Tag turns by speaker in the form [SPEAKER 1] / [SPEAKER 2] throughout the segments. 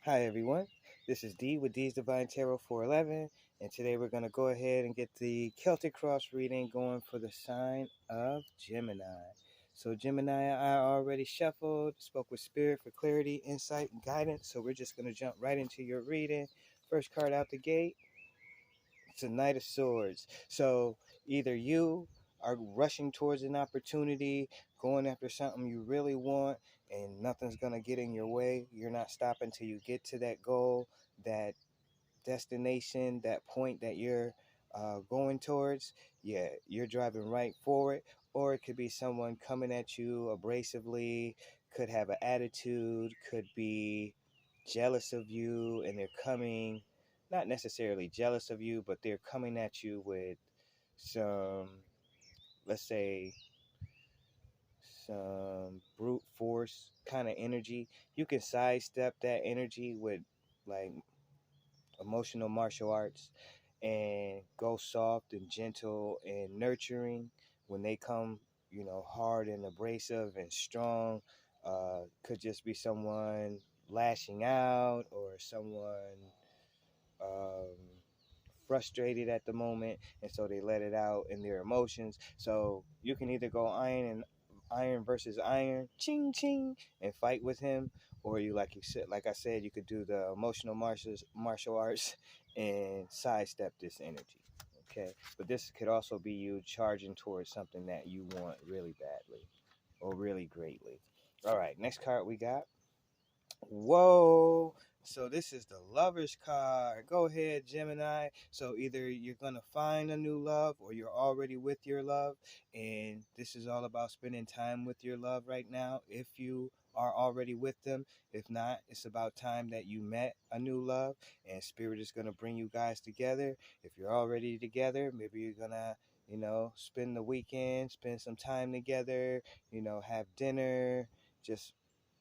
[SPEAKER 1] Hi everyone, this is D with D's Divine Tarot 411, and today we're going to go ahead and get the Celtic Cross reading going for the sign of Gemini. So Gemini, I already shuffled, spoke with Spirit for clarity, insight, and guidance, so we're just going to jump right into your reading. First card out the gate, it's a Knight of Swords. So either you are rushing towards an opportunity, going after something you really want, and nothing's going to get in your way. You're not stopping till you get to that goal, that destination, that point that you're going towards. Yeah, you're driving right forward. Or it could be someone coming at you abrasively, could have an attitude, could be jealous of you, and they're coming, not necessarily jealous of you, but they're coming at you with some, let's say, some brute force kind of energy. You can sidestep that energy with like emotional martial arts and go soft and gentle and nurturing when they come, hard and abrasive and strong. Could just be someone lashing out or someone um, frustrated at the moment, and so they let it out in their emotions. So you can either go iron versus iron, ching ching, and fight with him, or like I said, you could do the emotional martial arts and sidestep this energy. Okay, but this could also be you charging towards something that you want really badly or really greatly. All right, next card we got. Whoa. So this is the Lover's card. Go ahead, Gemini. So either you're going to find a new love or you're already with your love. And this is all about spending time with your love right now if you are already with them. If not, it's about time that you met a new love and Spirit is going to bring you guys together. If you're already together, maybe you're going to, spend the weekend, spend some time together, have dinner, just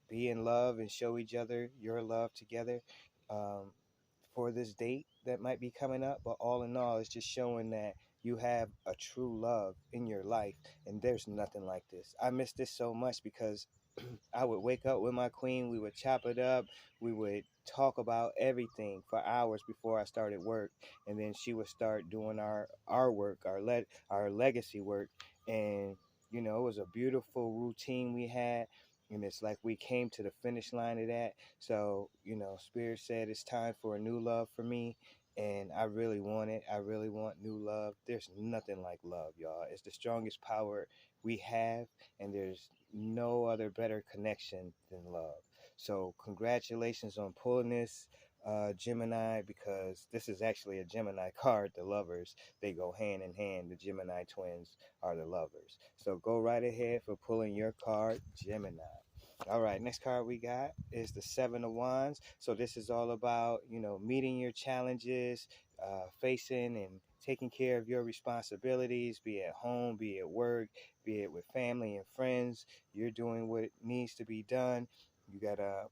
[SPEAKER 1] be in love and show each other your love together um, for this date that might be coming up. But all in all, it's just showing that you have a true love in your life, and there's nothing like this. I miss this so much because I would wake up with my queen, we would chop it up, we would talk about everything for hours before I started work, and then she would start doing our work, our legacy work. And it was a beautiful routine we had, and it's like we came to the finish line of that. So Spirit said it's time for a new love for me, and I really want it. I really want new love. There's nothing like love, y'all. It's the strongest power we have, and there's no other better connection than love. So congratulations on pulling this, Gemini, because this is actually a Gemini card. The lovers, they go hand in hand. The Gemini twins are the lovers. So go right ahead for pulling your card, Gemini. All right, next card we got is the Seven of Wands. So this is all about, meeting your challenges, facing and taking care of your responsibilities, be it home, be it work, be it with family and friends. You're doing what needs to be done. You got a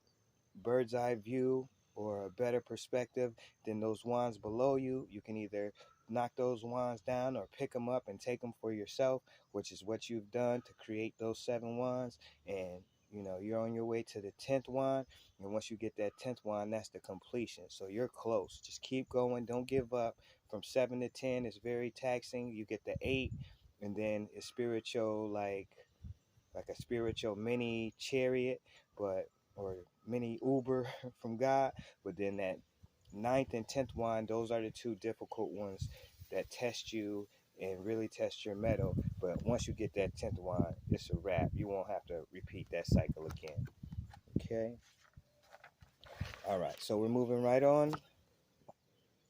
[SPEAKER 1] bird's eye view or a better perspective than those wands below you. You can either knock those wands down or pick them up and take them for yourself, which is what you've done to create those 7 wands. And you're on your way to the 10th wand, and once you get that 10th wand, that's the completion. So you're close. Just keep going, don't give up. From 7 to 10 is very taxing. You get the 8, and then it's spiritual, like a spiritual mini chariot, but or mini Uber from God. But then that 9th and 10th wand, those are the two difficult ones that test you and really test your mettle. But once you get that 10th wand, it's a wrap. You won't have to repeat that cycle again. Okay. All right. So we're moving right on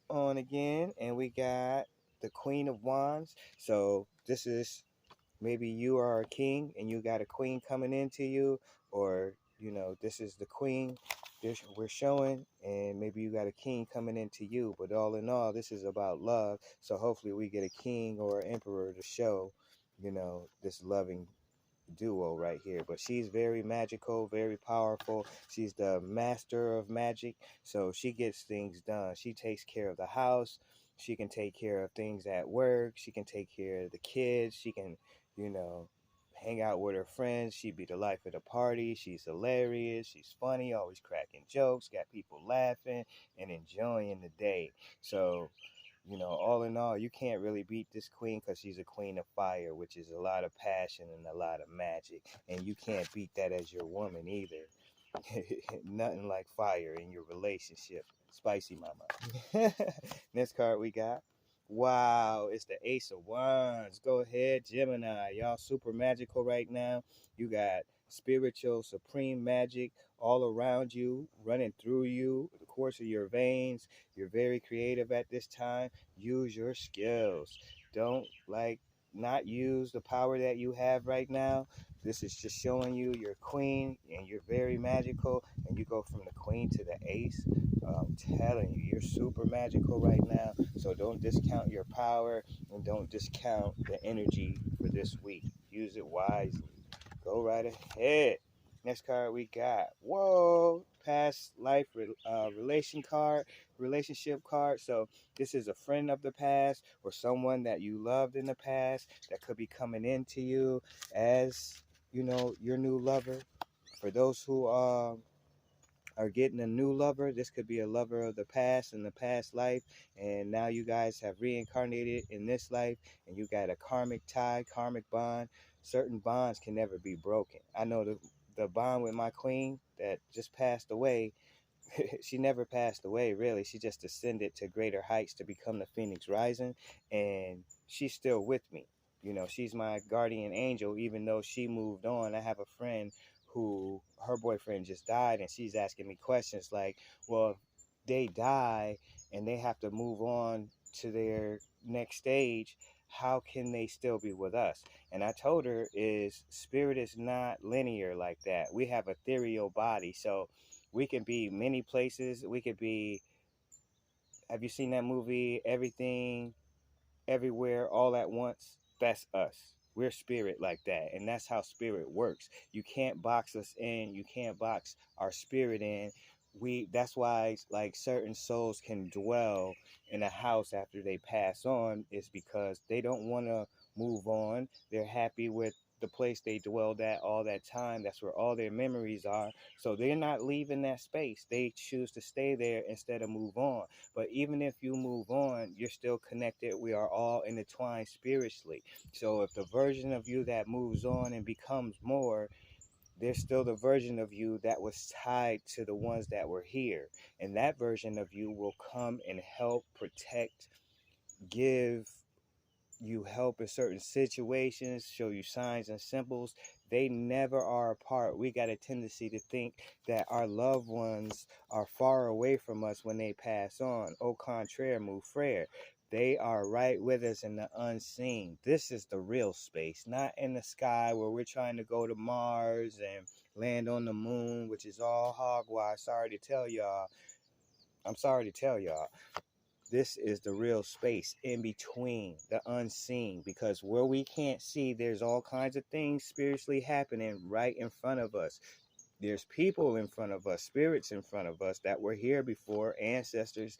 [SPEAKER 1] again, and we got the Queen of Wands. So this is, maybe you are a king and you got a queen coming into you, or this is the queen we're showing, and maybe you got a king coming into you. But all in all, this is about love. So hopefully we get a king or an emperor to show this loving duo right here. But she's very magical, very powerful. She's the master of magic, so she gets things done. She takes care of the house, she can take care of things at work, she can take care of the kids, she can you know hang out with her friends. She be the life of the party. She's hilarious. She's funny, always cracking jokes, got people laughing and enjoying the day. So, all in all, you can't really beat this queen because she's a queen of fire, which is a lot of passion and a lot of magic. And you can't beat that as your woman either. Nothing like fire in your relationship. Spicy mama. Next card we got. Wow, it's the Ace of Wands. Go ahead, Gemini. Y'all super magical right now. You got spiritual, supreme magic all around you, running through you, the course of your veins. You're very creative at this time. Use your skills. Don't not use the power that you have right now. This is just showing you you're queen and you're very magical, and you go from the queen to the ace. I'm telling you, you're super magical right now. So don't discount your power and don't discount the energy for this week. Use it wisely. Go right ahead. Next card we got. Whoa, past life relationship card. So this is a friend of the past or someone that you loved in the past that could be coming into you as your new lover. For those who are getting a new lover, this could be a lover of the past in the past life, and now you guys have reincarnated in this life, and you got a karmic tie, karmic bond. Certain bonds can never be broken. I know the bond with my queen that just passed away. She never passed away, really. She just ascended to greater heights to become the Phoenix Rising, and she's still with me. She's my guardian angel, even though she moved on. I have a friend who her boyfriend just died, and she's asking me questions like, well, if they die and they have to move on to their next stage, how can they still be with us? And I told her spirit is not linear like that. We have ethereal body, so we can be many places. We could be, have you seen that movie, Everything, Everywhere, All at Once? That's us. We're spirit like that. And that's how spirit works. You can't box us in. You can't box our spirit in. That's why certain souls can dwell in a house after they pass on, is because they don't want to move on. They're happy with the place they dwelled at all that time. That's where all their memories are. So they're not leaving that space. They choose to stay there instead of move on. But even if you move on, you're still connected. We are all intertwined spiritually. So if the version of you that moves on and becomes more, there's still the version of you that was tied to the ones that were here. And that version of you will come and help, protect, give you help in certain situations, show you signs and symbols. They never are apart. We got a tendency to think that our loved ones are far away from us when they pass on. Au contraire, mon frère. They are right with us in the unseen. This is the real space, not in the sky where we're trying to go to Mars and land on the moon, which is all hogwash. I'm sorry to tell y'all. This is the real space in between, the unseen, because where we can't see, there's all kinds of things spiritually happening right in front of us. There's people in front of us, spirits in front of us that were here before, ancestors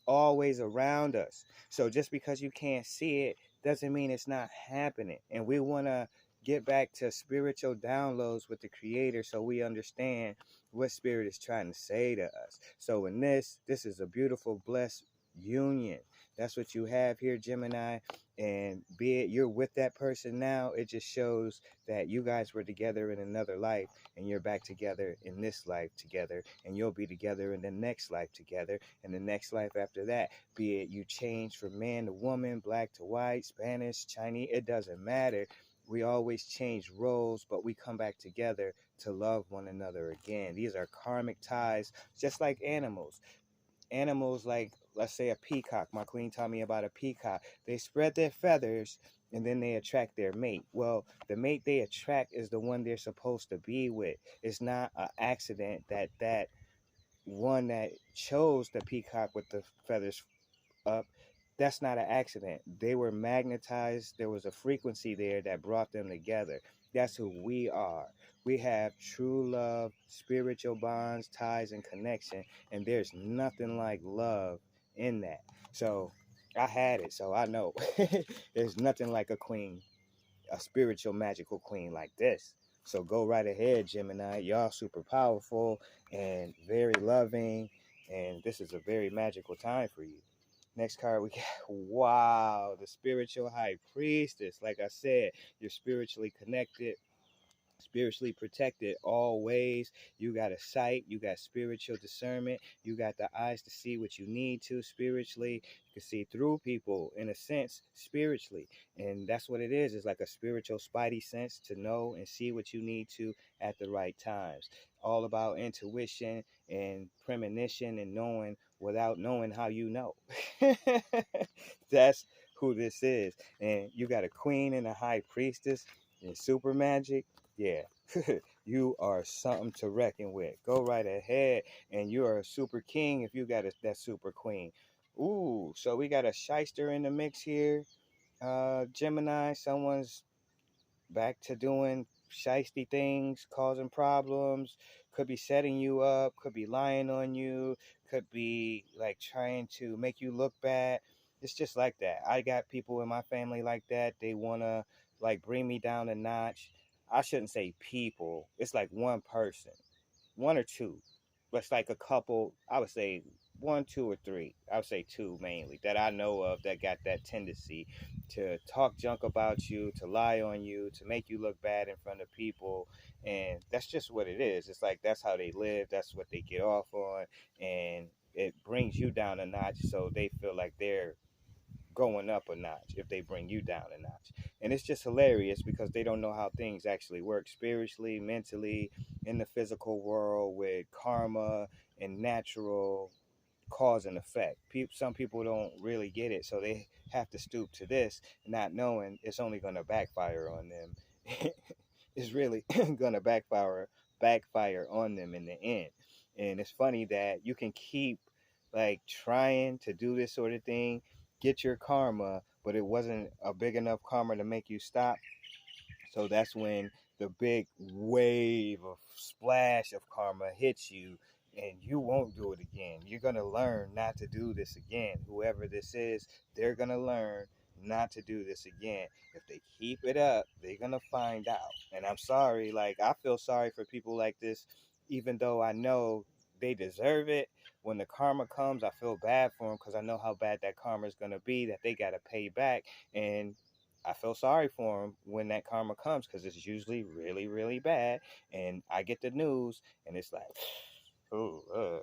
[SPEAKER 1] always around us. So just because you can't see it doesn't mean it's not happening. And we want to get back to spiritual downloads with the creator so we understand what spirit is trying to say to us. So in this is a beautiful, blessed union. That's what you have here, Gemini. And be it you're with that person now, it just shows that you guys were together in another life, and you're back together in this life together, and you'll be together in the next life together, and the next life after that. Be it you change from man to woman, black to white, Spanish, Chinese, it doesn't matter. We always change roles, but we come back together to love one another again. These are karmic ties, just like animals. Animals like, let's say, a peacock. My queen taught me about a peacock. They spread their feathers and then they attract their mate. Well, the mate they attract is the one they're supposed to be with. It's not an accident that one that chose the peacock with the feathers up, that's not an accident. They were magnetized. There was a frequency there that brought them together. That's who we are. We have true love, spiritual bonds, ties, and connection. And there's nothing like love in that. So I had it, so I know. There's nothing like a queen. a spiritual magical queen like this. So go right ahead, Gemini. Y'all super powerful and very loving, and this is a very magical time for you. Next card we got, wow, the spiritual high priestess. Like I said, you're spiritually connected, spiritually protected always. You got a sight, you got spiritual discernment, you got the eyes to see what you need to spiritually. You can see through people in a sense spiritually, and that's what it is. It's like a spiritual spidey sense to know and see what you need to at the right times. All about intuition and premonition and knowing without knowing how you know. That's who this is. And you got a queen and a high priestess and super magic. Yeah, you are something to reckon with. Go right ahead, and you are a super king if you got that super queen. Ooh, so we got a shyster in the mix here. Gemini, someone's back to doing shysty things, causing problems, could be setting you up, could be lying on you, could be like trying to make you look bad. It's just like that. I got people in my family like that. They want to like bring me down a notch. I shouldn't say people. It's like one person, one or two. But it's like a couple. I would say one, two, or three. I would say two mainly that I know of that got that tendency to talk junk about you, to lie on you, to make you look bad in front of people. And that's just what it is. It's like that's how they live. That's what they get off on. And it brings you down a notch so they feel like they're going up a notch if they bring you down a notch. And it's just hilarious because they don't know how things actually work spiritually, mentally, in the physical world with karma and natural cause and effect. Some people don't really get it, so they have to stoop to this, not knowing it's only going to backfire on them. It's really going to backfire on them in the end. And it's funny that you can keep like trying to do this sort of thing, get your karma, but it wasn't a big enough karma to make you stop. So that's when the big wave of splash of karma hits you, and you won't do it again. You're going to learn not to do this again. Whoever this is, they're going to learn not to do this again. If they keep it up, they're going to find out. And I'm sorry, like I feel sorry for people like this, even though I know they deserve it. When the karma comes, I feel bad for them because I know how bad that karma is going to be, that they got to pay back. And I feel sorry for them when that karma comes because it's usually really, really bad. And I get the news and it's like, oh,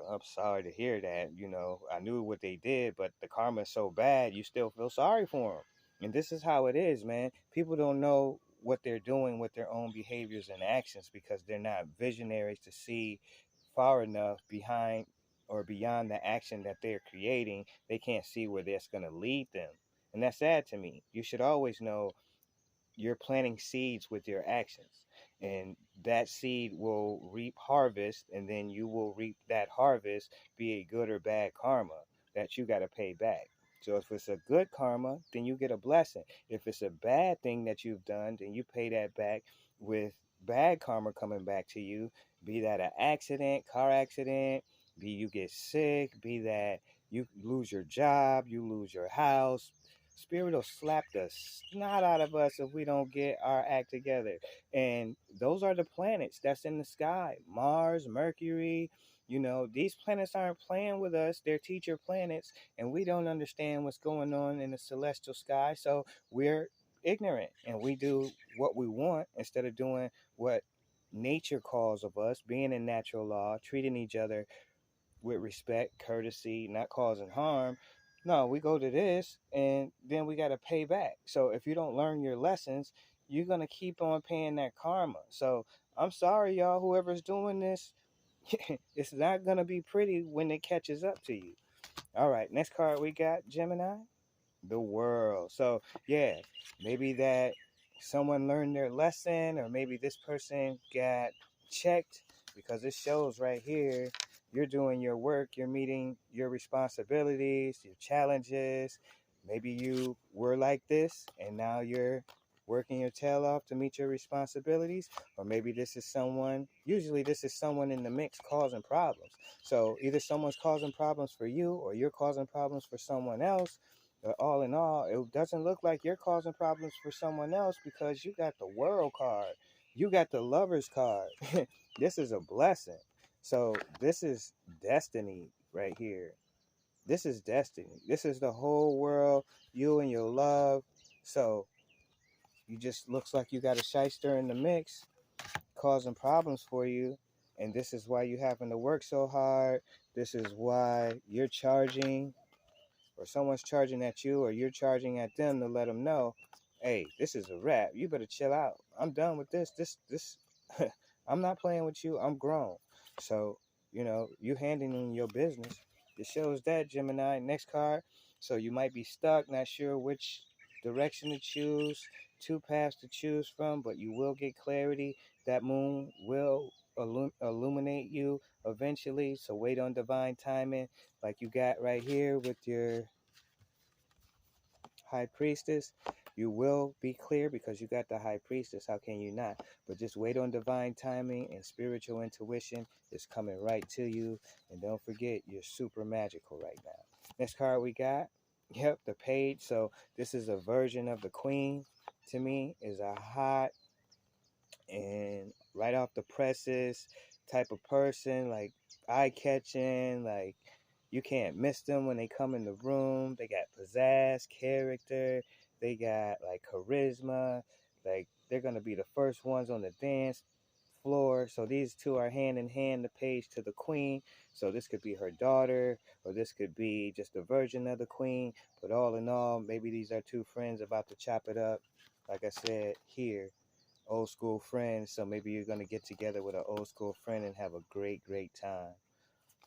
[SPEAKER 1] I'm sorry to hear that. You know, I knew what they did, but the karma is so bad, you still feel sorry for them. And this is how it is, man. People don't know what they're doing with their own behaviors and actions because they're not visionaries to see far enough behind or beyond the action that they're creating. They can't see where that's going to lead them. And that's sad to me. You should always know you're planting seeds with your actions, and that seed will reap harvest, and then you will reap that harvest, be it good or bad karma that you got to pay back. So if it's a good karma, then you get a blessing. If it's a bad thing that you've done, then you pay that back with bad karma coming back to you, be that an accident, car accident, be you get sick, be that you lose your job, you lose your house. Spirit will slap the snot out of us if we don't get our act together. And those are the planets that's in the sky. Mars, Mercury, you know, these planets aren't playing with us. They're teacher planets, and we don't understand what's going on in the celestial sky. So we're ignorant and we do what we want instead of doing what nature calls of us, being in natural law, treating each other with respect, courtesy, not causing harm. No, we go to this and then we got to pay back. So if you don't learn your lessons, you're going to keep on paying that karma. So I'm sorry, y'all, whoever's doing this, it's not going to be pretty when it catches up to you. All right, next card we got, Gemini, the world. So yeah, maybe that someone learned their lesson, or maybe this person got checked because it shows right here you're doing your work, you're meeting your responsibilities, your challenges. Maybe you were like this and now you're working your tail off to meet your responsibilities, or maybe this is someone, usually this is someone in the mix causing problems. So either someone's causing problems for you or you're causing problems for someone else, all in all, it doesn't look like you're causing problems for someone else because you got the world card. You got the lover's card. This is a blessing. So this is destiny right here. This is destiny. This is the whole world, you and your love. So you just looks like you got a shyster in the mix causing problems for you. And this is why you having to work so hard. This is why you're charging, or someone's charging at you, or you're charging at them to let them know, hey, this is a wrap. You better chill out. I'm done with this. I'm not playing with you. I'm grown. So, you handling your business. It shows that, Gemini. Next card. So you might be stuck, not sure which direction to choose, two paths to choose from, but you will get clarity. That moon will illuminate you eventually. So wait on divine timing, like you got right here with your high priestess. You will be clear because you got the high priestess. How can you not? But just wait on divine timing, and spiritual intuition is coming right to you. And don't forget, you're super magical right now. Next card we got, yep, the page. So this is a version of the queen. To me, is a hot and right off the presses type of person, like eye-catching, like you can't miss them when they come in the room. They got pizzazz, character, they got like charisma, like they're gonna be the first ones on the dance floor. So these two are hand in hand, the page to the queen. So this could be her daughter, or this could be just a version of the queen. But all in all, maybe these are two friends about to chop it up. Like I said here, old school friends. So maybe you're going to get together with an old school friend and have a great time.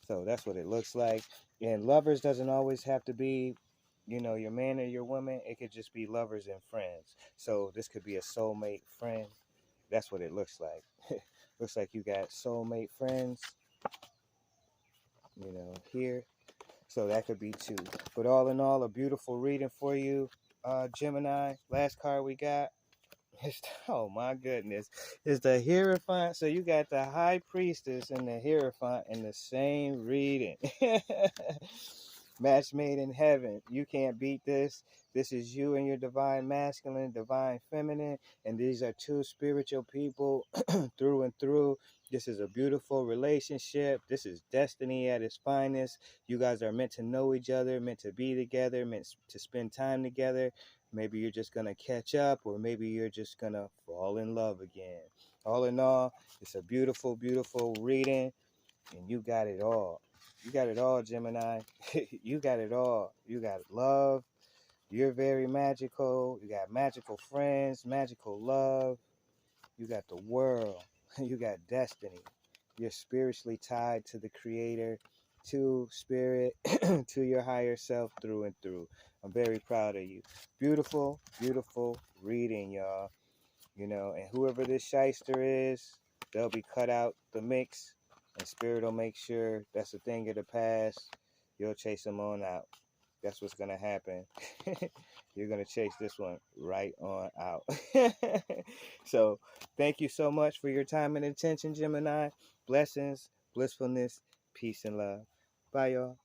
[SPEAKER 1] So that's what it looks like. And lovers doesn't always have to be, your man or your woman. It could just be lovers and friends. So this could be a soulmate friend. That's what it looks like. Looks like you got soulmate friends, here. So that could be two. But all in all, a beautiful reading for you, Gemini. Last card we got. Oh my goodness. It's the hierophant. So you got the high priestess and the hierophant in the same reading. Match made in heaven. You can't beat this. This is you and your divine masculine, divine feminine. And these are two spiritual people through and through. This is a beautiful relationship. This is destiny at its finest. You guys are meant to know each other, meant to be together, meant to spend time together. Maybe you're just going to catch up, or maybe you're just going to fall in love again. All in all, it's a beautiful reading, and you got it all. You got it all, Gemini. You got it all. You got love. You're very magical. You got magical friends, magical love. You got the world. You got destiny. You're spiritually tied to the Creator, to spirit, to your higher self through and through. I'm very proud of you. Beautiful reading, y'all. And whoever this shyster is, they'll be cut out the mix, and spirit will make sure that's a thing of the past. You'll chase them on out. That's what's going to happen. You're going to chase this one right on out. So thank you so much for your time and attention, Gemini. Blessings, blissfulness, peace, and love. Bye, y'all.